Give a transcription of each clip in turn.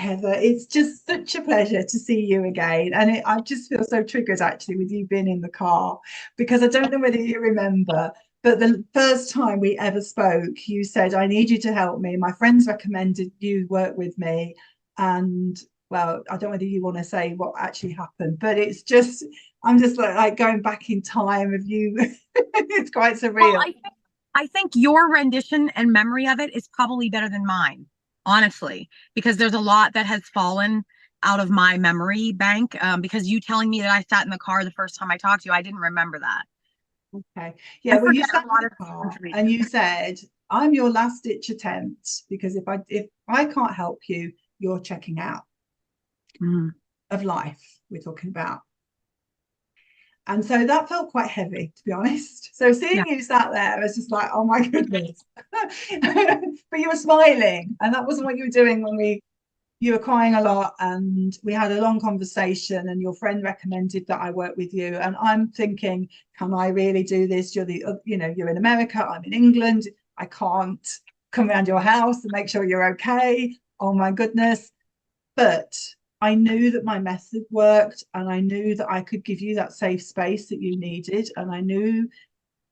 Heather, it's just such a pleasure to see you again. And I just feel so triggered actually with you being in the car, because I don't know whether you remember, but the first time we ever spoke, you said, I need you to help me. My friends recommended you work with me. And well, I don't know whether you want to say what actually happened, but it's just, I'm just like going back in time of you. It's quite surreal. Well, I think your rendition and memory of it is probably better than mine, honestly, because there's a lot that has fallen out of my memory bank. Because you telling me that I sat in the car the first time I talked to you, I didn't remember that. Okay. Yeah, I well, you forget sat a in lot the of car and information. you said, I'm your last ditch attempt, because if I can't help you, you're checking out Mm. of life we're talking about. And so that felt quite heavy, to be honest. So Yeah. seeing you sat there, I was just like, oh my goodness. But you were smiling, and that wasn't what you were doing when you were crying a lot, and we had a long conversation, and your friend recommended that I work with you. And I'm thinking, can I really do this? You're in America, I'm in England. I can't come around your house and make sure you're okay. Oh my goodness. But I knew that my method worked, and I knew that I could give you that safe space that you needed. And I knew,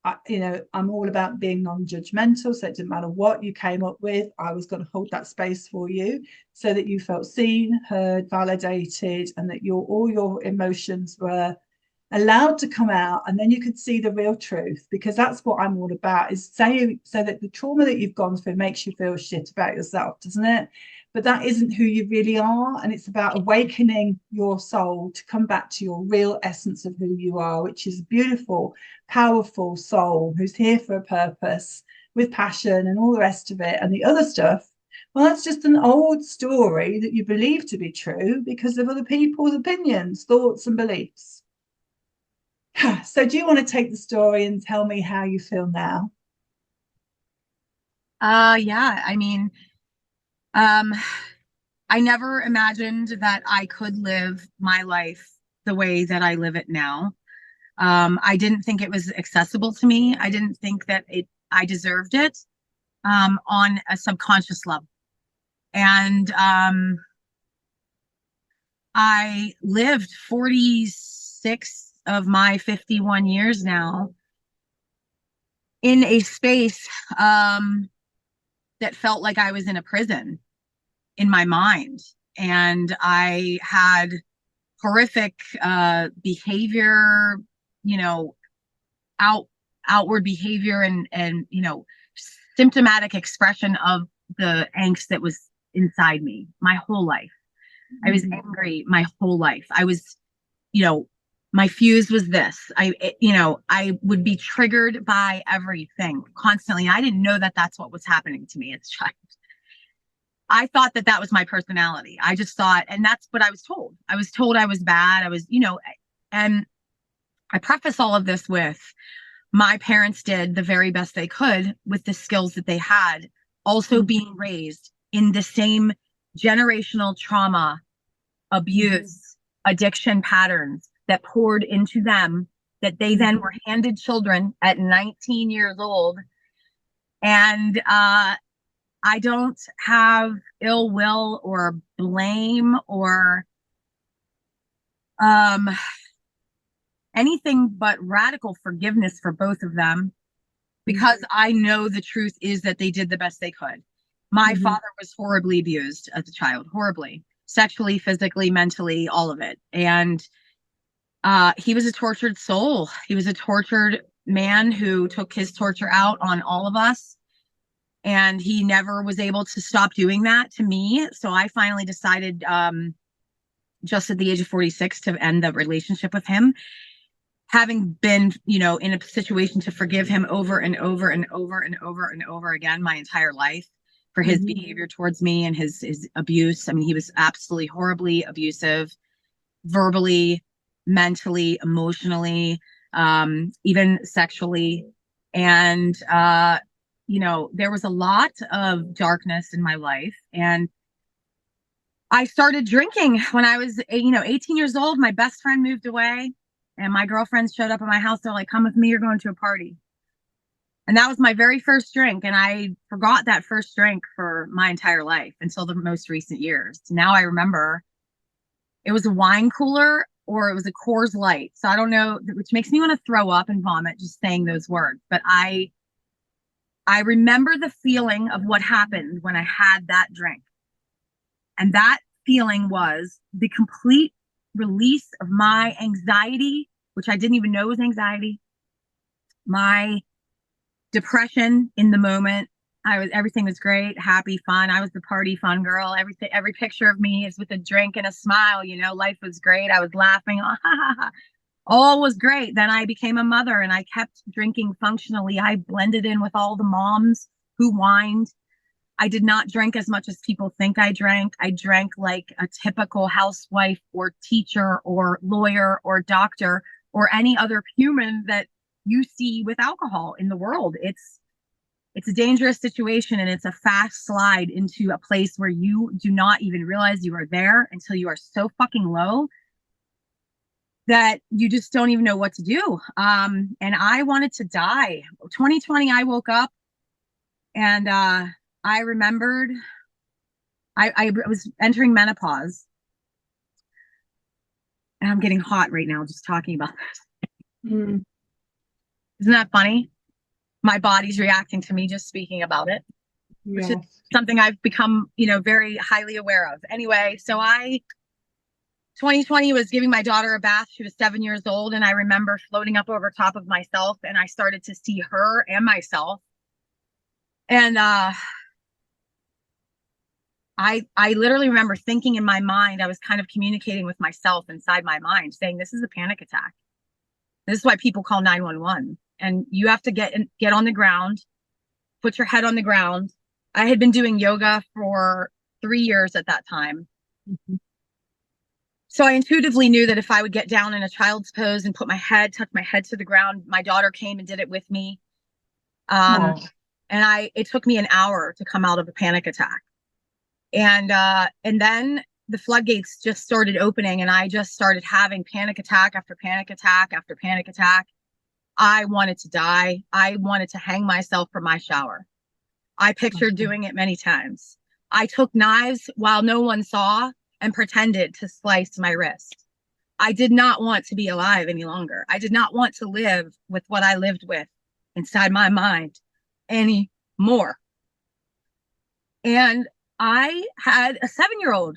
I'm all about being non-judgmental. So it didn't matter what you came up with, I was going to hold that space for you so that you felt seen, heard, validated, and that all your emotions were allowed to come out, and then you could see the real truth, because that's what I'm all about, is saying, so that the trauma that you've gone through makes you feel shit about yourself, doesn't it? But that isn't who you really are, and it's about awakening your soul to come back to your real essence of who you are, which is a beautiful, powerful soul who's here for a purpose, with passion and all the rest of it. And the other stuff, well, that's just an old story that you believe to be true because of other people's opinions, thoughts, and beliefs. So do you want to take the story and tell me how you feel now? Yeah. I mean, um, I never imagined that I could live my life the way that I live it now. I didn't think it was accessible to me. I didn't think that I deserved it, on a subconscious level. And I lived 46 of my 51 years now in a space, that felt like I was in a prison in my mind. And I had horrific behavior, you know, out outward behavior, and symptomatic expression of the angst that was inside me my whole life. I was angry my whole life. I was, you know, my fuse was this. I would be triggered by everything constantly. I didn't know that that's what was happening to me as a child. I thought that that was my personality. I just thought, and that's what I was told. I was told I was bad. And I preface all of this with, my parents did the very best they could with the skills that they had, also being raised in the same generational trauma, abuse, addiction patterns that poured into them, that they then were handed children at 19 years old. And I don't have ill will or blame or um, anything but radical forgiveness for both of them, because I know the truth is that they did the best they could. My father was horribly abused as a child, horribly, sexually, physically, mentally, all of it. And he was a tortured soul. He was a tortured man who took his torture out on all of us. And he never was able to stop doing that to me. So I finally decided, just at the age of 46, to end the relationship with him, having been, in a situation to forgive him over and over and over and over and over again my entire life for his behavior towards me and his abuse. I mean, he was absolutely horribly abusive, verbally, mentally, emotionally, even sexually. And, there was a lot of darkness in my life. And I started drinking when I was, 18 years old. My best friend moved away, and my girlfriends showed up at my house. They're like, come with me, you're going to a party. And that was my very first drink. And I forgot that first drink for my entire life until the most recent years. Now I remember it was a wine cooler or it was a Coors Light. So I don't know, which makes me want to throw up and vomit just saying those words. But I remember the feeling of what happened when I had that drink. And that feeling was the complete release of my anxiety, which I didn't even know was anxiety, my depression in the moment. Everything was great, happy, fun. I was the party fun girl. Every picture of me is with a drink and a smile, you know, life was great. I was laughing. All was great. Then I became a mother and I kept drinking functionally. I blended in with all the moms who whined. I did not drink as much as people think I drank. I drank like a typical housewife or teacher or lawyer or doctor or any other human that you see with alcohol in the world. It's a dangerous situation, and it's a fast slide into a place where you do not even realize you are there until you are so fucking low that you just don't even know what to do. And I wanted to die. 2020, I woke up and I remembered I was entering menopause. And I'm getting hot right now just talking about this. Mm. Isn't that funny? My body's reacting to me just speaking about it, which is something I've become, you know, very highly aware of. Anyway, so 2020 was giving my daughter a bath. She was 7 years old. And I remember floating up over top of myself and I started to see her and myself. And I literally remember thinking in my mind, I was kind of communicating with myself inside my mind saying, this is a panic attack. This is why people call 911. And you have to get on the ground, put your head on the ground. I had been doing yoga for 3 years at that time. Mm-hmm. So I intuitively knew that if I would get down in a child's pose and touch my head to the ground, my daughter came and did it with me. And it took me an hour to come out of a panic attack. And then the floodgates just started opening and I just started having panic attack after panic attack after panic attack. I wanted to die. I wanted to hang myself from my shower. I pictured doing it many times. I took knives while no one saw and pretended to slice my wrist. I did not want to be alive any longer. I did not want to live with what I lived with inside my mind anymore. And I had a 7-year-old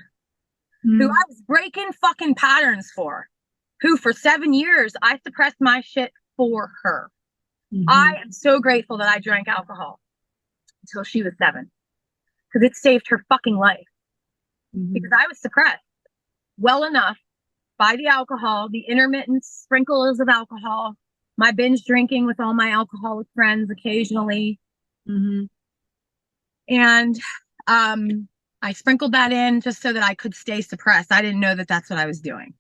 who I was breaking fucking patterns for, who for 7 years I suppressed my shit for her. Mm-hmm. I am so grateful that I drank alcohol until she was 7 because it saved her fucking life. Mm-hmm. Because I was suppressed well enough by the alcohol, the intermittent sprinkles of alcohol, my binge drinking with all my alcoholic friends occasionally. Mm-hmm. And I sprinkled that in just so that I could stay suppressed. I didn't know that that's what I was doing.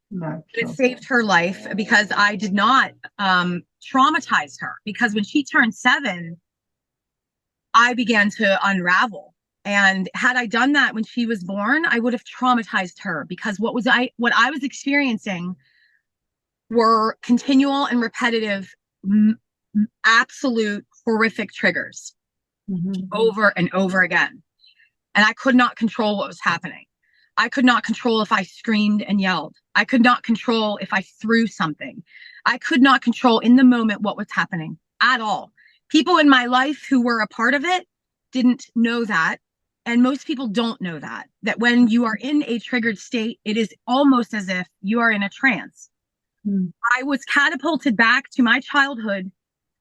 No, it saved her life because I did not traumatize her. Because when she turned 7, I began to unravel. And had I done that when she was born, I would have traumatized her because what I was experiencing were continual and repetitive, absolute horrific triggers over and over again. And I could not control what was happening. I could not control if I screamed and yelled. I could not control if I threw something. I could not control in the moment what was happening at all. People in my life who were a part of it didn't know that. And most people don't know that when you are in a triggered state, it is almost as if you are in a trance. I was catapulted back to my childhood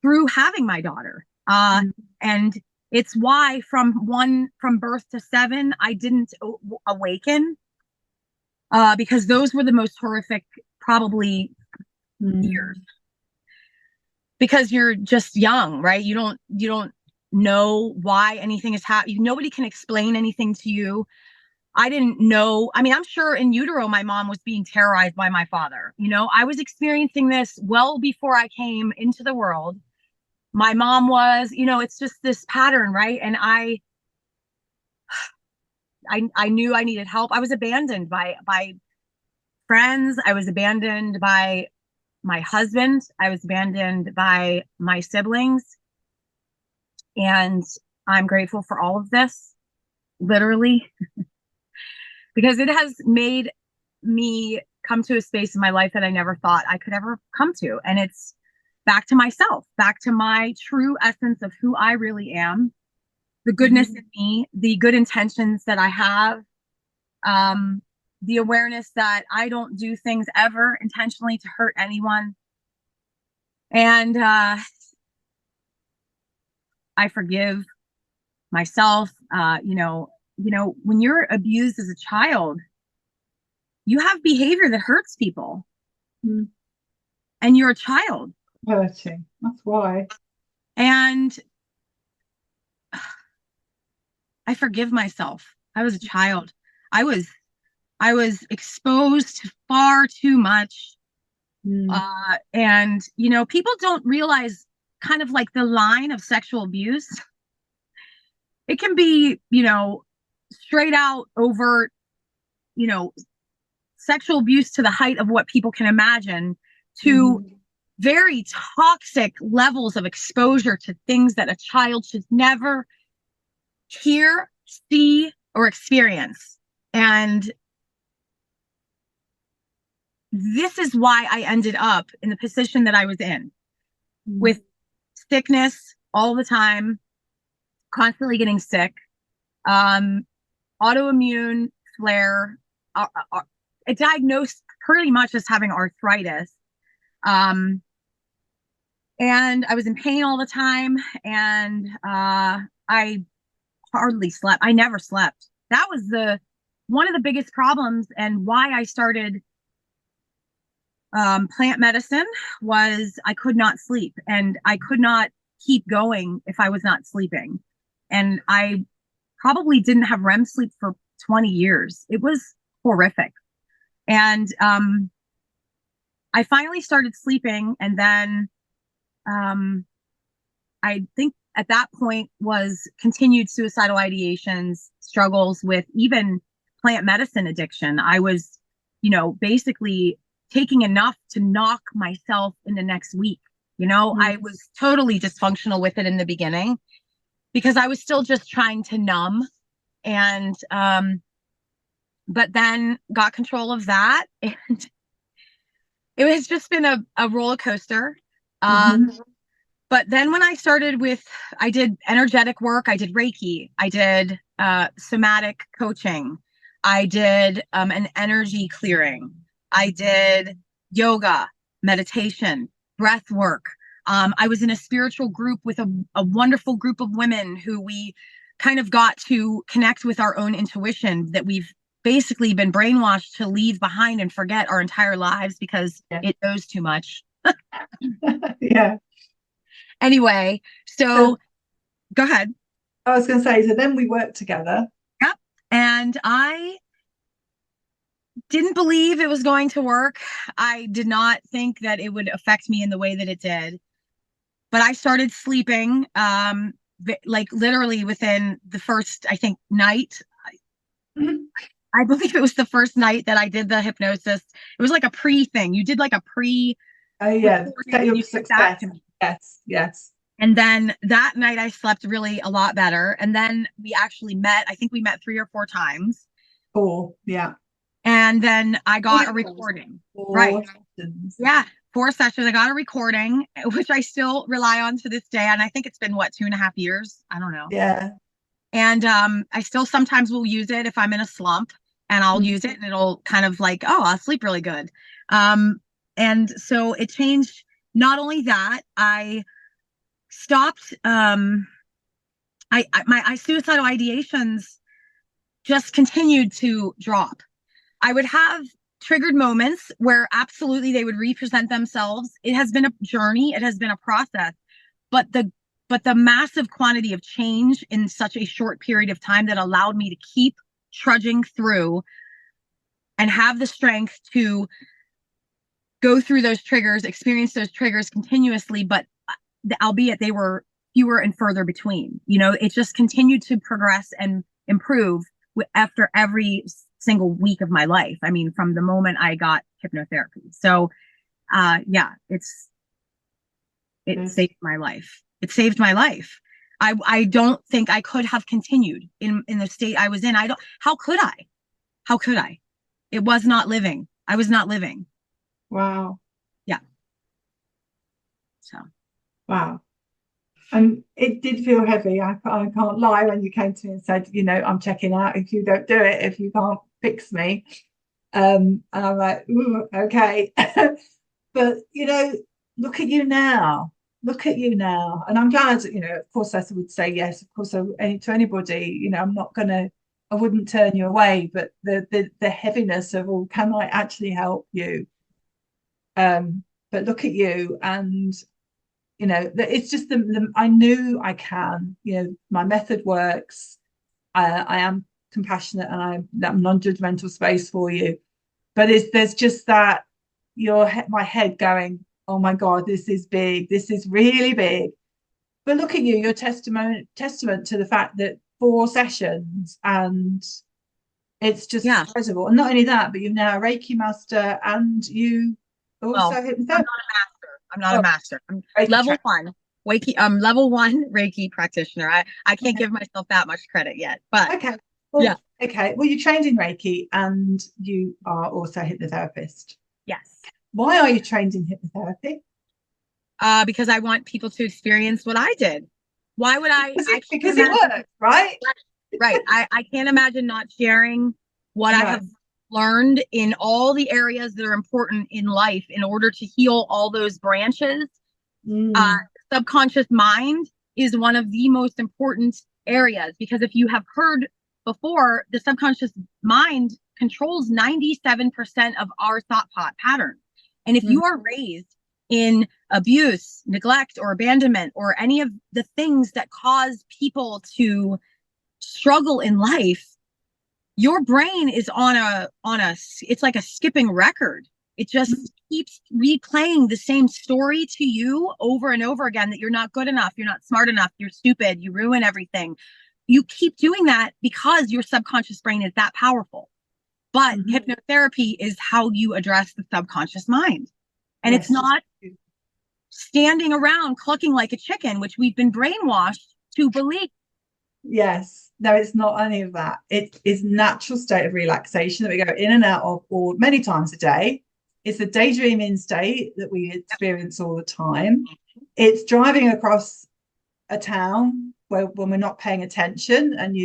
through having my daughter. And it's why from birth to 7, I didn't awaken because those were the most horrific, probably years. Because you're just young, right? You don't know why anything is happening. Nobody can explain anything to you. I didn't know. I mean, I'm sure in utero, my mom was being terrorized by my father. You know, I was experiencing this well before I came into the world. My mom was, you know, it's just this pattern, right? And I knew I needed help. I was abandoned by friends. I was abandoned by my husband. I was abandoned by my siblings. And I'm grateful for all of this, literally, because it has made me come to a space in my life that I never thought I could ever come to. And it's back to myself, back to my true essence of who I really am, the goodness in me, the good intentions that I have, the awareness that I don't do things ever intentionally to hurt anyone. And I forgive myself. When you're abused as a child, you have behavior that hurts people. Mm. And you're a child. Hurting. That's why. And I forgive myself. I was a child. I was exposed to far too much. And people don't realize kind of like the line of sexual abuse. It can be, straight out overt, sexual abuse to the height of what people can imagine, to very toxic levels of exposure to things that a child should never hear, see, or experience. And this is why I ended up in the position that I was in, with sickness all the time, constantly getting sick, autoimmune flare, diagnosed pretty much as having arthritis. And I was in pain all the time, and I hardly slept. I never slept. That was one of the biggest problems, and why I started plant medicine was I could not sleep, and I could not keep going if I was not sleeping. And I probably didn't have REM sleep for 20 years. It was horrific. And I finally started sleeping, and then I think at that point was continued suicidal ideations, struggles with even plant medicine addiction. I was, basically taking enough to knock myself in the next week. I was totally dysfunctional with it in the beginning because I was still just trying to numb. And but then got control of that, and it has just been a roller coaster. But then when I did energetic work, I did Reiki, I did somatic coaching, I did an energy clearing, I did yoga, meditation, breath work. I was in a spiritual group with a wonderful group of women who we kind of got to connect with our own intuition that we've basically been brainwashed to leave behind and forget our entire lives because it knows too much. Yeah. Anyway, so go ahead. I was going to say, so then we worked together. Yep. And I didn't believe it was going to work. I did not think that it would affect me in the way that it did. But I started sleeping, like literally within the first, I think, night. I believe it was the first night that I did the hypnosis. It was like a pre-thing. You did like a pre. Oh, yeah. Your success. Yes. And then that night I slept really a lot better. And then we actually met. I think we met 3 or 4 times. 4, yeah. And then I got a recording. 4 sessions. Yeah, 4 sessions. I got a recording, which I still rely on to this day. And I think it's been, 2.5 years? I don't know. Yeah. And I still sometimes will use it if I'm in a slump, and I'll use it, and it'll kind of like, oh, I'll sleep really good. And so it changed. Not only that, I stopped, my suicidal ideations just continued to drop. I would have triggered moments where absolutely they would represent themselves. It has been a journey. It has been a process, but the massive quantity of change in such a short period of time that allowed me to keep trudging through and have the strength to go through those triggers, experience those triggers continuously, but albeit they were fewer and further between. It just continued to progress and improve after every single week of my life. I mean, from the moment I got hypnotherapy. So it saved my life. It saved my life. I don't think I could have continued in the state I was in. How could I? How could I? It was not living. I was not living. Wow. Yeah. So. Wow. And it did feel heavy. I can't lie when you came to me and said, I'm checking out if you don't do it, if you can't fix me. And I'm like, ooh, okay. But, look at you now. Look at you now. And I'm glad, of course, I would say yes. Of course, to anybody, I wouldn't turn you away. But the heaviness of, oh, can I actually help you? But look at you, and it's just I knew I can. My method works. I am compassionate, and I'm that non-judgmental space for you. But there's just that my head going, oh my God, this is big. This is really big. But look at you, you're testament to the fact that 4 sessions, and it's just incredible. And not only that, but you're now a Reiki master, and you also hypnotherapy. I'm not a master. I'm level 1 Reiki. Level 1 Reiki practitioner. I can't give myself that much credit yet, but okay. Well, okay. Well, you trained in Reiki, and you are also a hypnotherapist. Yes. Why are you trained in hypnotherapy? Because I want people to experience what I did. Why would I? Because it works, right? Right. I can't imagine not sharing what I have learned in all the areas that are important in life in order to heal all those branches. Subconscious mind is one of the most important areas, because if you have heard before, the subconscious mind controls 97% of our thought patterns. And if you are raised in abuse, neglect, or abandonment, or any of the things that cause people to struggle in life, your brain is on a it's like a skipping record. It just keeps replaying the same story to you over and over again, that you're not good enough, you're not smart enough, you're stupid, you ruin everything. You keep doing that because your subconscious brain is that powerful. But hypnotherapy is how you address the subconscious mind. And it's not standing around clucking like a chicken, which we've been brainwashed to believe. Yes. No, it's not any of that. It is natural state of relaxation that we go in and out of or many times a day. It's a daydreaming state that we experience all the time. It's driving across a town when we're not paying attention, and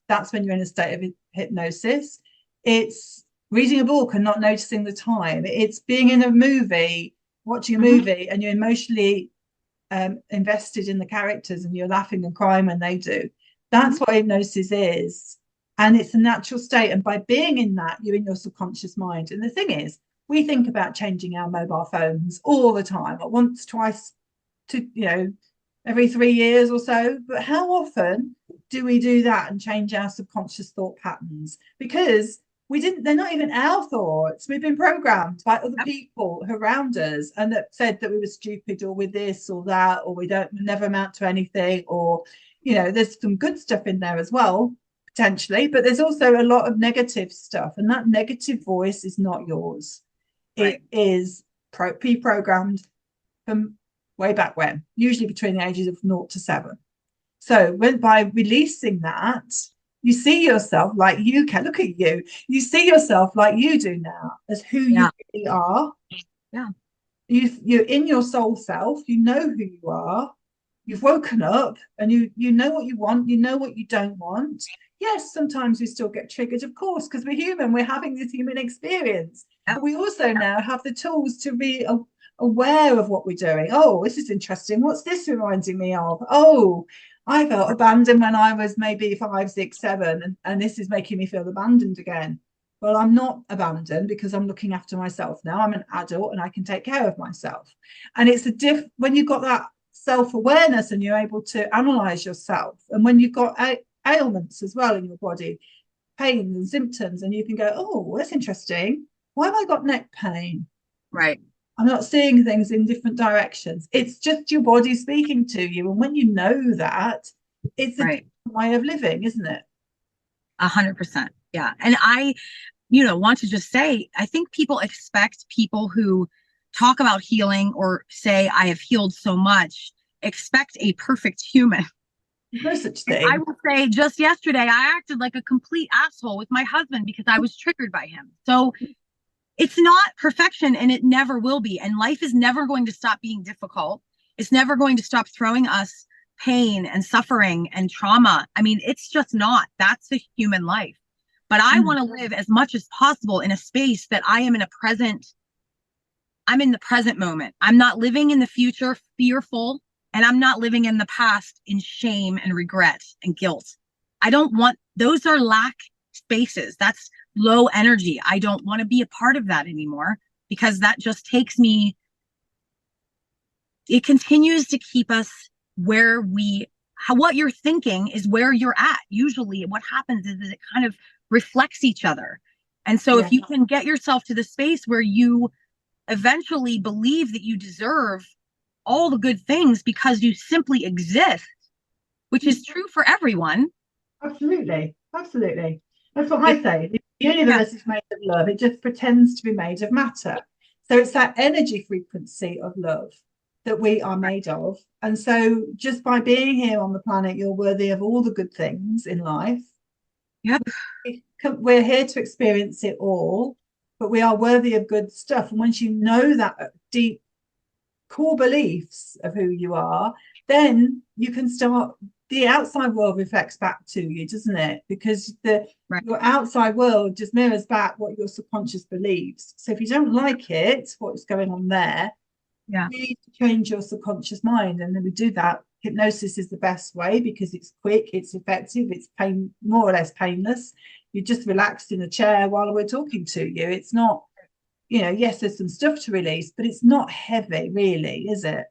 that's when you're in a state of hypnosis. It's reading a book and not noticing the time. It's being in a movie, watching a movie, and you're emotionally invested in the characters, and you're laughing and crying when they do. That's what hypnosis is. And it's a natural state. And by being in that, you're in your subconscious mind. And the thing is, we think about changing our mobile phones all the time, once, twice, every 3 years or so. But how often do we do that and change our subconscious thought patterns? Because they're not even our thoughts. We've been programmed by other people around us, and that said that we were stupid, or with this or that, or we never amount to anything, or there's some good stuff in there as well, potentially, but there's also a lot of negative stuff, and that negative voice is not yours. It is pre-programmed from way back when, usually between the ages of 0 to 7. So by releasing that, you see yourself like you can. Look at you. You see yourself like you do now, as who you really are. Yeah. You're in your soul self. You know who you are. You've woken up, and you know what you want, you know what you don't want. Yes, sometimes we still get triggered, of course, because we're human, we're having this human experience. But we also now have the tools to be aware of what we're doing. Oh, this is interesting. What's this reminding me of? Oh, I felt abandoned when I was maybe 5, 6, 7, and this is making me feel abandoned again. Well, I'm not abandoned, because I'm looking after myself now. I'm an adult and I can take care of myself. And it's when you've got that self-awareness, and you're able to analyze yourself, and when you've got ailments as well in your body, pains and symptoms, and you can go, oh, that's interesting, why have I got neck pain? Right. I'm not seeing things in different directions. It's just your body speaking to you. And when you know that, it's a different way of living, isn't it? 100%. Yeah. And I want to just say, I think people expect people who talk about healing or say I have healed so much, expect a perfect human. There's no such I thing. will say just yesterday, I acted like a complete asshole with my husband because I was triggered by him. So it's not perfection and it never will be. And life is never going to stop being difficult. It's never going to stop throwing us pain and suffering and trauma. I mean, it's just not. That's the human life. But I want to live as much as possible in a space that I'm in the present moment. I'm not living in the future fearful, and I'm not living in the past in shame and regret and guilt. I don't want, those are lack spaces. That's low energy. I don't want to be a part of that anymore because that just takes me, it continues to keep us where what you're thinking is where you're at. Usually what happens is it kind of reflects each other. And so if you can get yourself to the space where you eventually believe that you deserve all the good things because you simply exist, which is true for everyone. Absolutely. Absolutely. That's what I say. The universe is made of love. It just pretends to be made of matter. So it's that energy frequency of love that we are made of. And so just by being here on the planet, you're worthy of all the good things in life. Yep. We're here to experience it all, but we are worthy of good stuff. And once you know that deep core beliefs of who you are, then you can start, the outside world reflects back to you, doesn't it? Because your outside world just mirrors back what your subconscious believes. So if you don't like it, what's going on there, you need to change your subconscious mind. And then we do that. Hypnosis is the best way because it's quick, it's effective, it's more or less painless. You're just relaxed in a chair while we're talking to you. It's not, yes, there's some stuff to release, but it's not heavy, really, is it?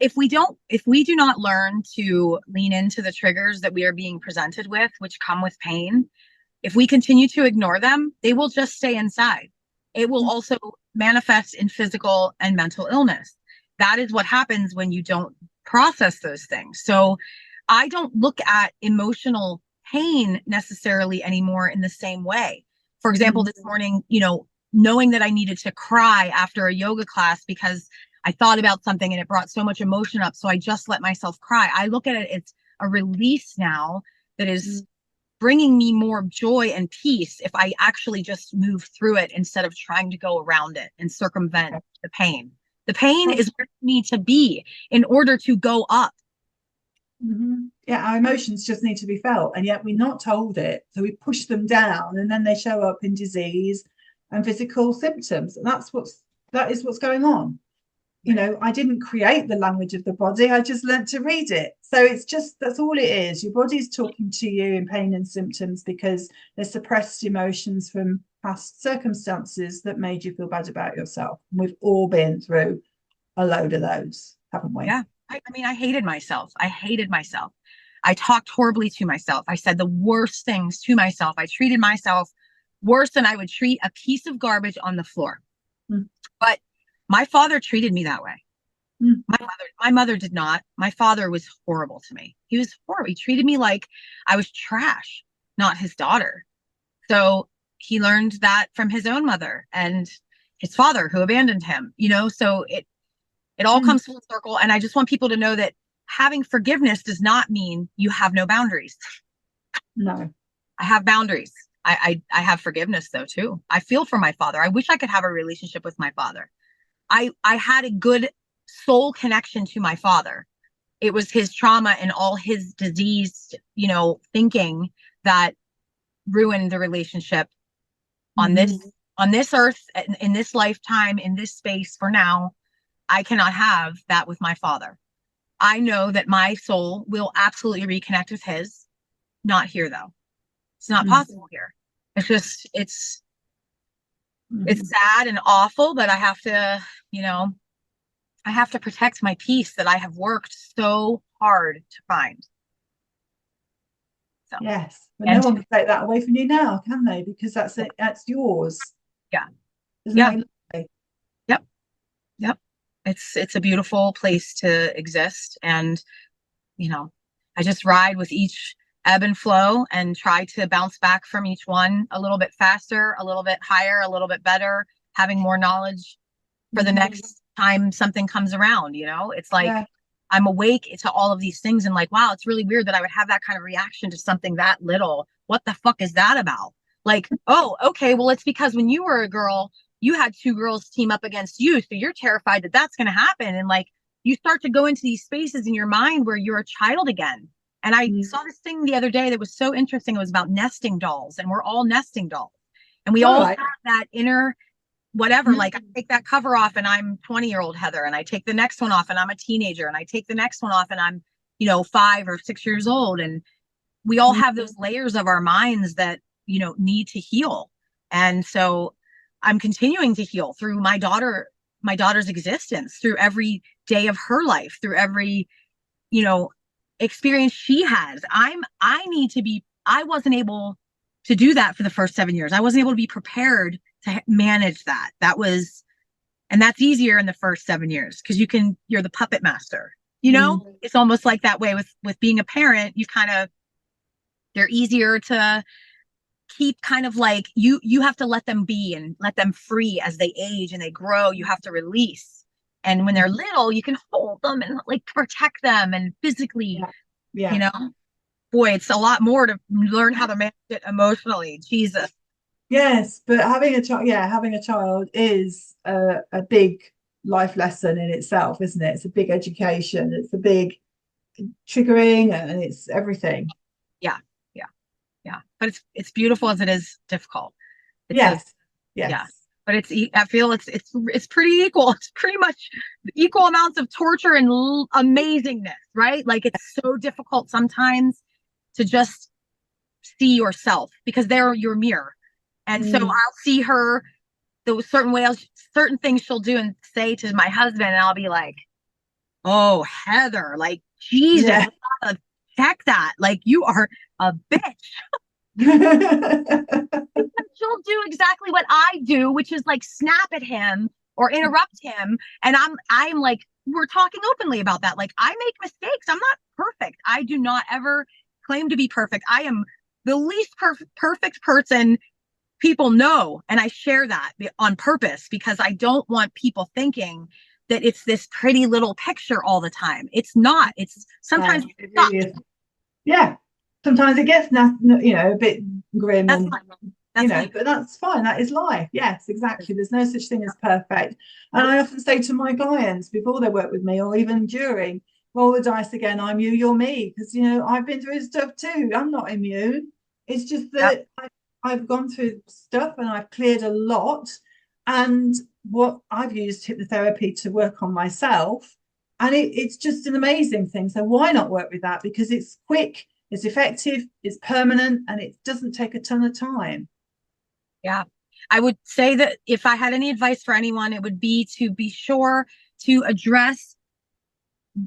If we do not learn to lean into the triggers that we are being presented with, which come with pain, if we continue to ignore them, they will just stay inside. It will also manifest in physical and mental illness. That is what happens when you don't process those things. So I don't look at emotional pain necessarily anymore in the same way. For example, this morning, knowing that I needed to cry after a yoga class because I thought about something and it brought so much emotion up. So I just let myself cry. I look at it, it's a release now that is bringing me more joy and peace if I actually just move through it instead of trying to go around it and circumvent the pain. The pain is where you need to be in order to go up. Yeah, our emotions just need to be felt, and yet we're not told it. So we push them down, and then they show up in disease and physical symptoms. And that is what's going on. I didn't create the language of the body. I just learned to read it. So that's all it is. Your body's talking to you in pain and symptoms because there's suppressed emotions from past circumstances that made you feel bad about yourself. And we've all been through a load of those, haven't we? Yeah. I hated myself. I talked horribly to myself. I said the worst things to myself. I treated myself worse than I would treat a piece of garbage on the floor. But my father treated me that way. My mother did not. My father was horrible to me. He was horrible. He treated me like I was trash, not his daughter. So he learned that from his own mother and his father who abandoned him, so it all comes full circle. And I just want people to know that having forgiveness does not mean you have no boundaries. No. I have boundaries. I have forgiveness though too. I feel for my father. I wish I could have a relationship with my father. I had a good soul connection to my father. It was his trauma and all his diseased, thinking that ruined the relationship on this earth, in this lifetime, in this space. For now, I cannot have that with my father. I know that my soul will absolutely reconnect with his. Not here though. It's not possible here. It's just, it's sad and awful, but I have to protect my peace that I have worked so hard to find. So, yes, but no one can take that away from you now, can they? Because that's yours. Yeah. Isn't that Yep. It's a beautiful place to exist. And, I just ride with each ebb and flow and try to bounce back from each one a little bit faster, a little bit higher, a little bit better, having more knowledge for the next time something comes around. It's like I'm awake to all of these things and like, wow, it's really weird that I would have that kind of reaction to something that little. What the fuck is that about? Like, oh, okay, well, it's because when you were a girl, you had two girls team up against you. So you're terrified that that's going to happen. And like, you start to go into these spaces in your mind where you're a child again. And I saw this thing the other day that was so interesting. It was about nesting dolls, and we're all nesting dolls. And we all have that inner whatever, like I take that cover off and I'm 20-year-old Heather, and I take the next one off and I'm a teenager, and I take the next one off and I'm, 5 or 6 years old. And we all have those layers of our minds that, need to heal. And so I'm continuing to heal through my daughter's existence, through every day of her life, through every, experience she has. I wasn't able to do that for the first 7 years. I wasn't able to be prepared to manage that. And that's easier in the first 7 years because you're the puppet master. It's almost like that way with being a parent. They're easier to keep, kind of like you have to let them be and let them free. As they age and they grow, you have to release. And when they're little, you can hold them and like protect them and physically, boy, it's a lot more to learn how to manage it emotionally. Jesus. Yes, but having a child is a big life lesson in itself, isn't it? It's a big education. It's a big triggering, and it's everything. Yeah, yeah, yeah. But it's beautiful as it is difficult. Yes. Yeah. But I feel it's pretty equal. It's pretty much equal amounts of torture and amazingness, right? Like, it's so difficult sometimes to just see yourself because they're your mirror. And so I'll see her those certain things she'll do and say to my husband, and I'll be like, oh, Heather, like, Jesus, check that. Like, you are a bitch. She'll do exactly what I do, which is like snap at him or interrupt him. And I'm like, we're talking openly about that. Like, I make mistakes. I'm not perfect. I do not ever claim to be perfect. I am the least perfect person people know. And I share that on purpose because I don't want people thinking that it's this pretty little picture all the time. It's not. It's sometimes it really is. Yeah. Sometimes it gets a bit grim, but that's fine. That is life. Yes, exactly. There's no such thing as perfect. And I often say to my clients before they work with me, or even during, roll the dice again. I'm you, you're me. Because I've been through stuff too. I'm not immune. It's just that I've gone through stuff and I've cleared a lot. And what I've used hypnotherapy to work on myself. And it's just an amazing thing. So why not work with that? Because it's quick, it's effective, it's permanent, and it doesn't take a ton of time. Yeah. I would say that if I had any advice for anyone, it would be to be sure to address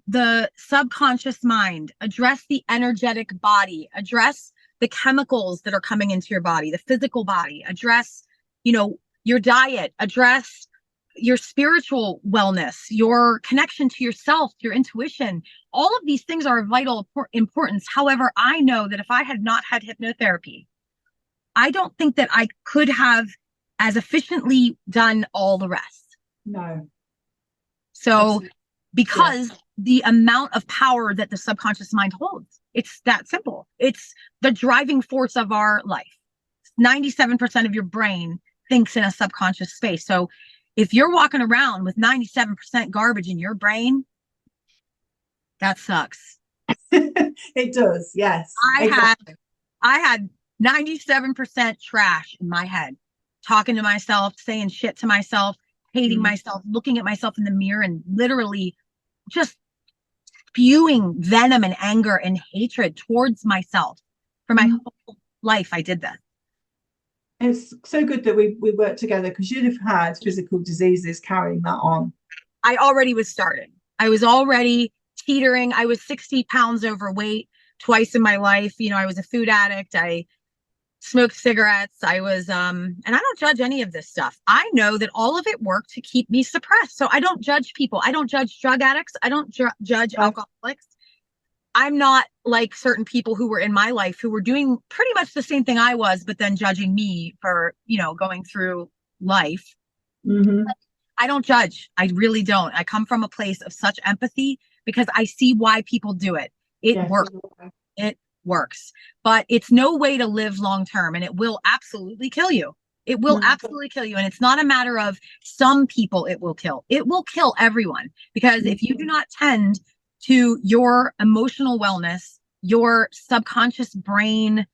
the subconscious mind, address the energetic body, address the chemicals that are coming into your body, the physical body, address, your diet, address your spiritual wellness, your connection to yourself, your intuition. All of these things are of vital importance. However, I know that if I had not had hypnotherapy, I don't think that I could have as efficiently done all the rest. No. So because the amount of power that the subconscious mind holds, it's that simple. It's the driving force of our life. 97% of your brain thinks in a subconscious space. So if you're walking around with 97% garbage in your brain, that sucks. It does, yes. I had 97% trash in my head, talking to myself, saying shit to myself, hating myself, looking at myself in the mirror, and literally just spewing venom and anger and hatred towards myself. For my whole life, I did that. It's so good that we work together, because you'd have had physical diseases carrying that on. I already was starting. I was already teetering. I was 60 pounds overweight twice in my life. I was a food addict. I smoked cigarettes. I was, and I don't judge any of this stuff. I know that all of it worked to keep me suppressed. So I don't judge people. I don't judge drug addicts. I don't judge alcoholics. I'm not like certain people who were in my life who were doing pretty much the same thing I was, but then judging me for, going through life. I don't judge. I really don't. I come from a place of such empathy because I see why people do it. It Yes. works. It works, but it's no way to live long term, and it will absolutely kill you. It will absolutely kill you. And it's not a matter of some people it will kill. It will kill everyone, because if you do not tend to your emotional wellness, your subconscious brain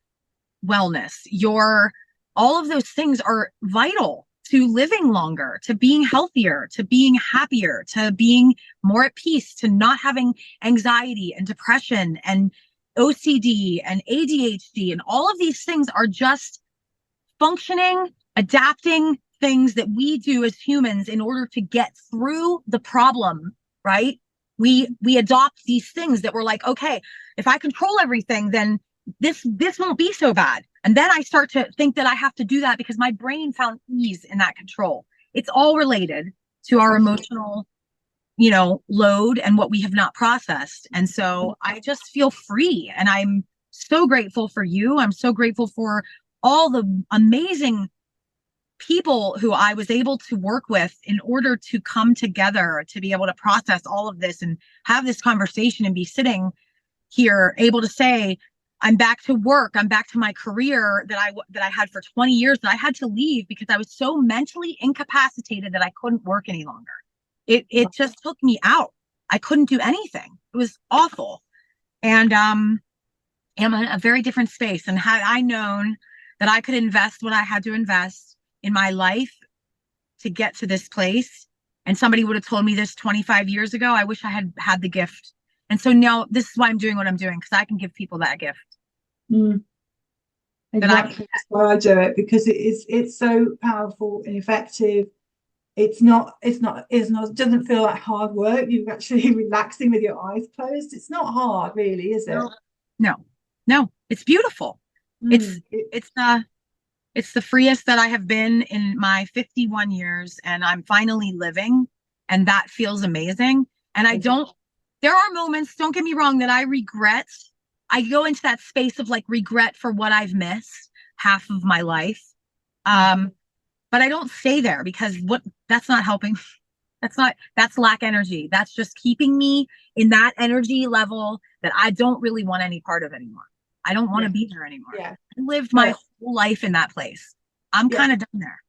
wellness, your all of those things are vital to living longer, to being healthier, to being happier, to being more at peace, to not having anxiety and depression and OCD and ADHD. And all of these things are just functioning, adapting things that we do as humans in order to get through the problem, right? We adopt these things that we're like, okay, if I control everything, then this won't be so bad. And then I start to think that I have to do that because my brain found ease in that control. It's all related to our emotional, load and what we have not processed. And so I just feel free, and I'm so grateful for you. I'm so grateful for all the amazing people who I was able to work with in order to come together to be able to process all of this and have this conversation and be sitting here able to say, I'm back to work. I'm back to my career that I had for 20 years that I had to leave because I was so mentally incapacitated that I couldn't work any longer. It just took me out. I couldn't do anything. It was awful. And I'm in a very different space. And had I known that I could invest what I had to invest in my life to get to this place, and somebody would have told me this 25 years ago, I wish I had had the gift. And so now this is why I'm doing what I'm doing, because I can give people that gift. Exactly. That's why I do it, because it's so powerful and effective. It doesn't feel like hard work. You're actually relaxing with your eyes closed. It's not hard, really, is it? No, it's beautiful. It's the freest that I have been in my 51 years, and I'm finally living, and that feels amazing. And there are moments, don't get me wrong, that I regret. I go into that space of like regret for what I've missed half of my life. But I don't stay there, because that's not helping. That's lack energy. That's just keeping me in that energy level that I don't really want any part of anymore. I don't want to be there anymore. I lived my whole life in that place. I'm kind of done there.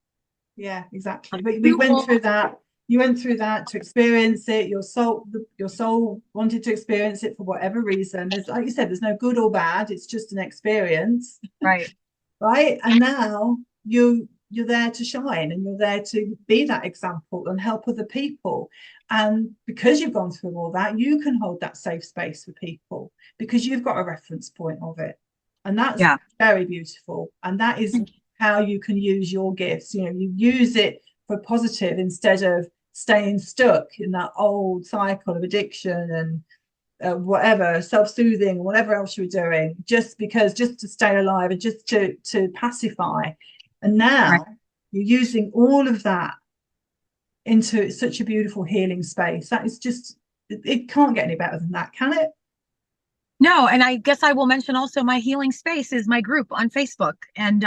Yeah, exactly. But we went through that. You went through that to experience it. Your soul wanted to experience it for whatever reason. There's, like you said, there's no good or bad. It's just an experience. Right. Right. And now you're there to shine, and you're there to be that example and help other people. And because you've gone through all that, you can hold that safe space for people because you've got a reference point of it. And that's very beautiful. And that is how you can use your gifts. You use it for positive instead of staying stuck in that old cycle of addiction and whatever, self-soothing, whatever else you were doing, just to stay alive and just to pacify. And now you're using all of that into such a beautiful healing space. That is just, it can't get any better than that, can it? No, and I guess I will mention also my healing space is my group on Facebook, and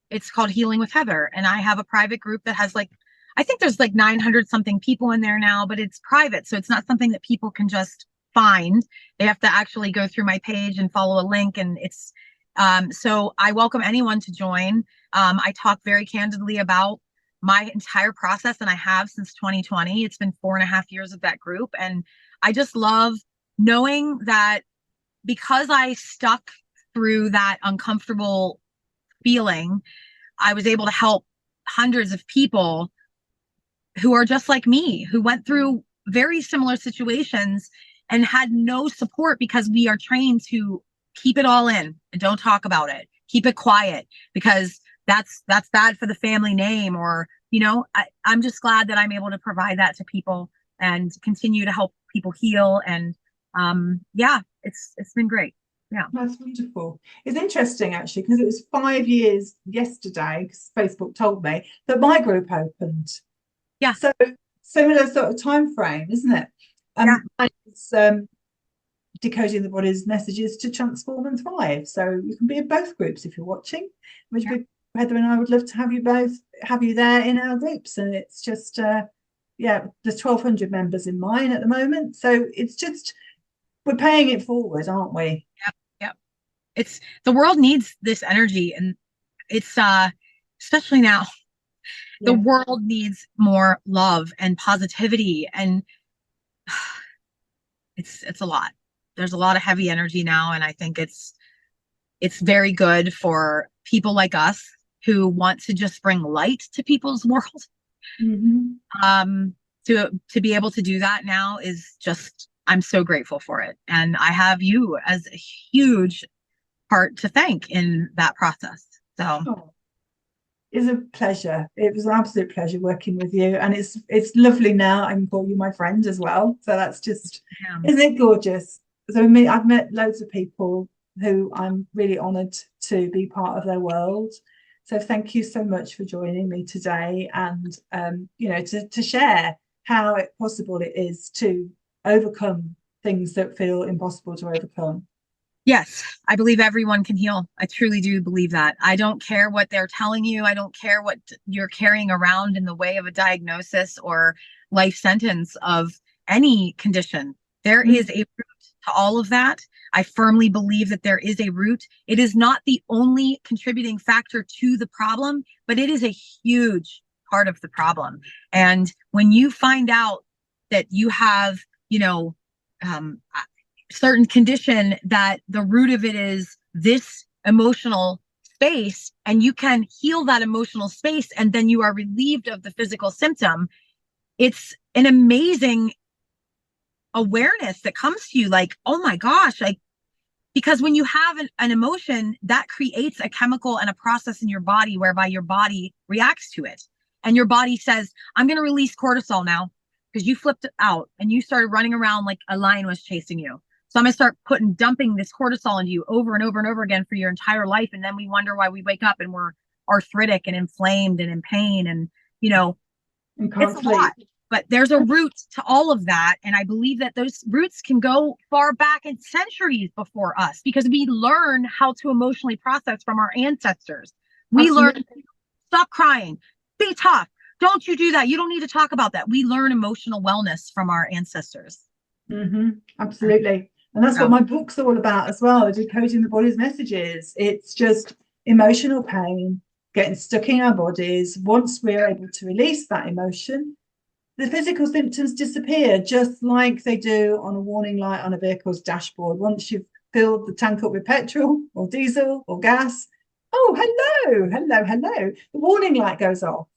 it's called Healing with Heather. And I have a private group that has I think there's 900 something people in there now, but it's private. So it's not something that people can just find. They have to actually go through my page and follow a link. And it's, so I welcome anyone to join. I talk very candidly about my entire process, and I have since 2020. It's been 4.5 years of that group. And I just love knowing that because I stuck through that uncomfortable feeling, I was able to help hundreds of people who are just like me, who went through very similar situations and had no support, because we are trained to keep it all in and don't talk about it. Keep it quiet, because that's bad for the family name, or, I'm just glad that I'm able to provide that to people and continue to help people heal. And it's been great. Yeah, that's wonderful. It's interesting actually, because it was 5 years yesterday, because Facebook told me that my group opened. Yeah. So similar sort of time frame, isn't it? It's decoding the body's messages to transform and thrive. So you can be in both groups if you're watching. Heather and I would love to have you there in our groups, and it's just yeah, there's 1,200 members in mine at the moment. So it's just, we're paying it forward, aren't we? Yep. Yep. It's the world needs this energy, and it's especially now, the Yeah. world needs more love and positivity, and it's a lot. There's a lot of heavy energy now, and I think it's very good for people like us who want to just bring light to people's world. Mm-hmm. To be able to do that now is just, I'm so grateful for it, and I have you as a huge part to thank in that process. So Oh, it's a pleasure. It was an absolute pleasure working with you, and it's lovely now. I can call you my friend as well. So that's just, yeah. isn't it gorgeous? So I've met loads of people who I'm really honoured to be part of their world. So thank you so much for joining me today, and to share how possible it is to overcome things that feel impossible to overcome. Yes, I believe everyone can heal. I truly do believe that. I don't care what they're telling you. I don't care what you're carrying around in the way of a diagnosis or life sentence of any condition. There is a root to all of that. I firmly believe that there is a root. It is not the only contributing factor to the problem, but it is a huge part of the problem. And when you find out that you have, um, certain condition, that the root of it is this emotional space, and you can heal that emotional space, and then you are relieved of the physical symptom, it's an amazing awareness that comes to you, like, oh my gosh, like, because when you have an emotion, that creates a chemical and a process in your body whereby your body reacts to it, and your body says, I'm going to release cortisol now because you flipped out and you started running around like a lion was chasing you. So I'm going to start dumping this cortisol into you over and over and over again for your entire life. And then we wonder why we wake up and we're arthritic and inflamed and in pain. And, And it's can't a sleep. lot, but there's a root to all of that. And I believe that those roots can go far back in centuries before us, because we learn how to emotionally process from our ancestors. We Absolutely. learn, stop crying, be tough. Don't you do that. You don't need to talk about that. We learn emotional wellness from our ancestors. Absolutely. And that's what my book's all about as well, decoding the body's messages. It's just emotional pain getting stuck in our bodies. Once we're able to release that emotion, the physical symptoms disappear, just like they do on a warning light on a vehicle's dashboard. Once you've filled the tank up with petrol or diesel or gas, oh, hello, the warning light goes off.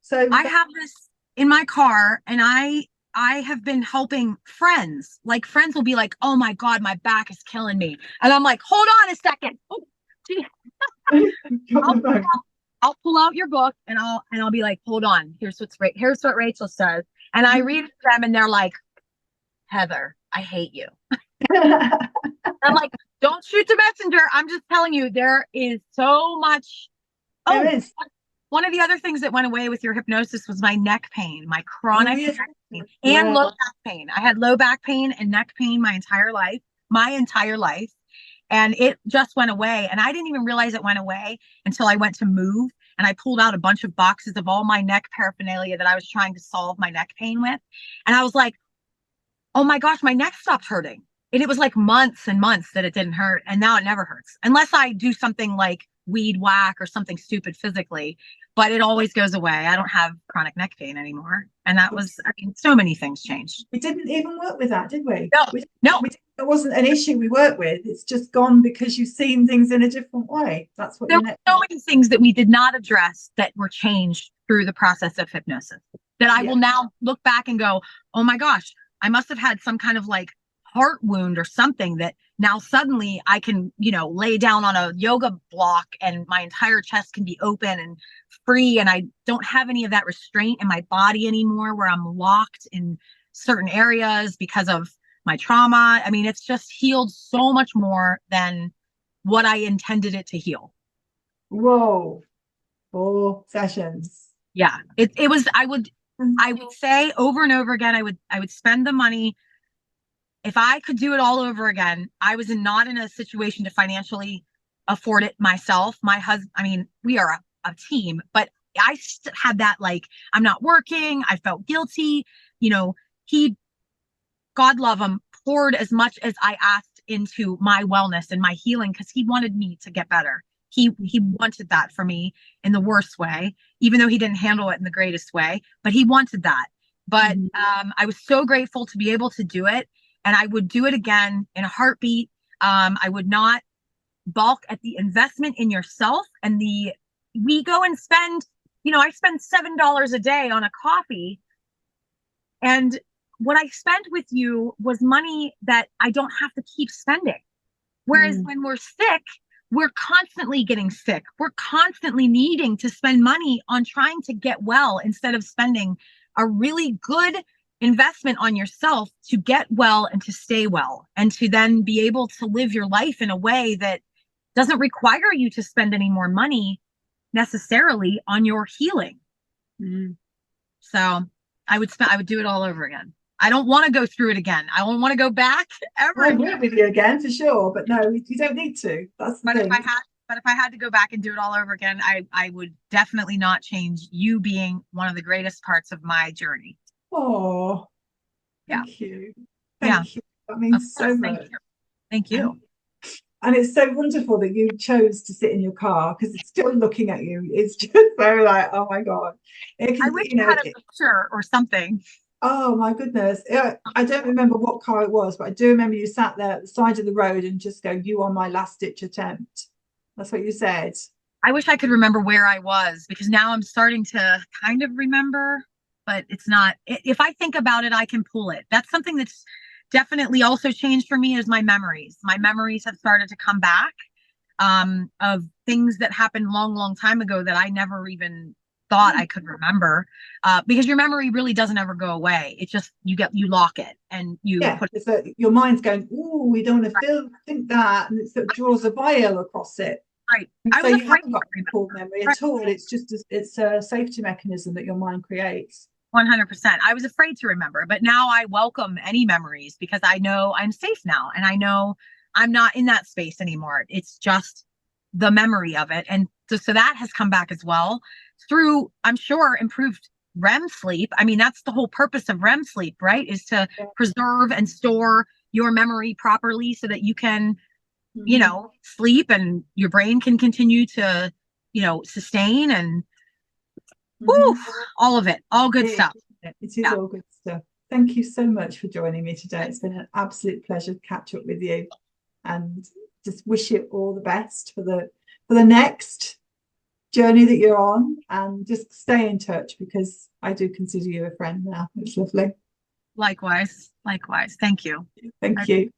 So I have this in my car, and I have been helping friends. Like, friends will be like, oh my God, my back is killing me. And I'm like, hold on a second. Oh, gee. I'll pull out your book, and I'll be like, hold on. Here's what Rachel says. And I read it to them, and they're like, Heather, I hate you. I'm like, don't shoot the messenger. I'm just telling you, there is so much. There is. One of the other things that went away with your hypnosis was my neck pain, my chronic neck pain, and low back pain. I had low back pain and neck pain my entire life. And it just went away. And I didn't even realize it went away until I went to move, and I pulled out a bunch of boxes of all my neck paraphernalia that I was trying to solve my neck pain with. And I was like, oh my gosh, my neck stopped hurting. And it was like months and months that it didn't hurt. And now it never hurts unless I do something like weed whack or something stupid physically, but it always goes away. I don't have chronic neck pain anymore. And that was, so many things changed. We didn't even work with that, did we? No. It wasn't an issue we worked with. It's just gone because you've seen things in a different way. That's what there were so many things that we did not address that were changed through the process of hypnosis, that I will now look back and go, oh my gosh, I must have had some kind of like heart wound or something, that now suddenly I can, lay down on a yoga block and my entire chest can be open and free. And I don't have any of that restraint in my body anymore, where I'm locked in certain areas because of my trauma. I mean, it's just healed so much more than what I intended it to heal. Whoa, 4 sessions. Yeah, it was, I would say over and over again, I would spend the money. If I could do it all over again, I was not in a situation to financially afford it myself. My husband, I mean, we are a team, but had that, like, I'm not working. I felt guilty. You know, he, God love him, poured as much as I asked into my wellness and my healing because he wanted me to get better. He wanted that for me in the worst way, even though he didn't handle it in the greatest way, but he wanted that. But I was so grateful to be able to do it. And I would do it again in a heartbeat. I would not balk at the investment in yourself. And we go and spend, I spend $7 a day on a coffee. And what I spent with you was money that I don't have to keep spending. Whereas when we're sick, we're constantly getting sick. We're constantly needing to spend money on trying to get well instead of spending a really good investment on yourself to get well and to stay well and to then be able to live your life in a way that doesn't require you to spend any more money necessarily on your healing. So I would do it all over again. I don't want to go through it again. I don't want to go back ever. I will with you again for sure, but no, you don't need to. That's the thing. But if I had to go back and do it all over again, I would definitely not change you being one of the greatest parts of my journey. Oh, thank you. Thank you. That means so much. Thank you. And it's so wonderful that you chose to sit in your car because it's still looking at you. It's just so like, oh my God. I wish you had a picture or something. Oh my goodness. I don't remember what car it was, but I do remember you sat there at the side of the road and just go, you are my last ditch attempt. That's what you said. I wish I could remember where I was because now I'm starting to kind of remember, but it's not. If I think about it, I can pull it. That's something that's definitely also changed for me is my memories. My memories have started to come back of things that happened long time ago that I never even thought I could remember because your memory really doesn't ever go away. It's just you lock it and you put it. Your mind's going, oh, we don't want to think that, and it sort of draws a veil across it. Right. So you haven't got a poor memory at all. It's just it's a safety mechanism that your mind creates. 100%. I was afraid to remember, but now I welcome any memories because I know I'm safe now and I know I'm not in that space anymore. It's just the memory of it. And so that has come back as well through, I'm sure, improved REM sleep. I mean, that's the whole purpose of REM sleep, right? Is to preserve and store your memory properly so that you can, sleep and your brain can continue to, sustain and all of it, all good stuff. It is all good stuff. Thank you so much for joining me today. It's been an absolute pleasure to catch up with you and just wish you all the best for the next journey that you're on, and just stay in touch because I do consider you a friend now. It's lovely. Likewise. Thank you. Thank you.